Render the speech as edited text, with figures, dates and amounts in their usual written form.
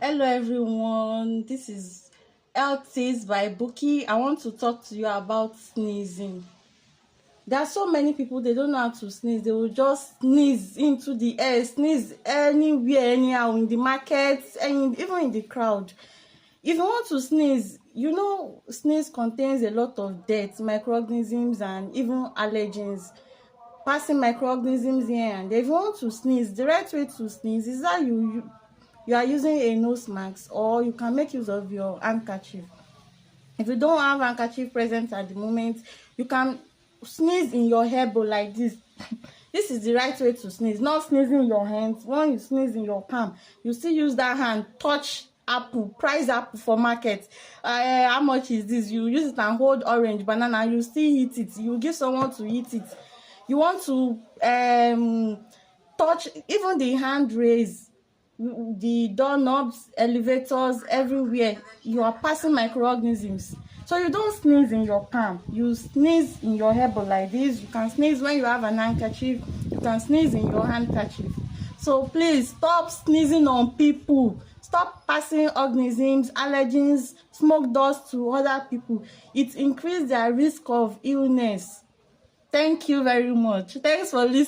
Hello everyone, this is Health Tips by Bookie. I want to talk to you about sneezing. There are so many people, they don't know how to sneeze. They will just sneeze into the air, sneeze anywhere, anyhow, in the market, and even in the crowd. If you want to sneeze, sneeze contains a lot of dirt, microorganisms, and even allergens. Passing microorganisms here and there. If you want to sneeze, the right way to sneeze is that you are using a nose mask, or you can make use of your handkerchief. If you don't have handkerchief present at the moment, you can sneeze in your elbow like this. This is the right way to sneeze, not sneezing in your hands. When you sneeze in your palm, you still use that hand touch apple, price apple for market. How much is this? You use it and hold orange, banana, you still eat it. You give someone to eat it. You want to touch even the hand raise, the doorknobs, elevators, everywhere. You are passing microorganisms. So you don't sneeze in your palm, you sneeze in your elbow like this. You can sneeze when you have an handkerchief, you can sneeze in your handkerchief. So please stop sneezing on people. Stop passing organisms, allergens, smoke dust to other people. It increases their risk of illness. Thank you very much. Thanks for listening.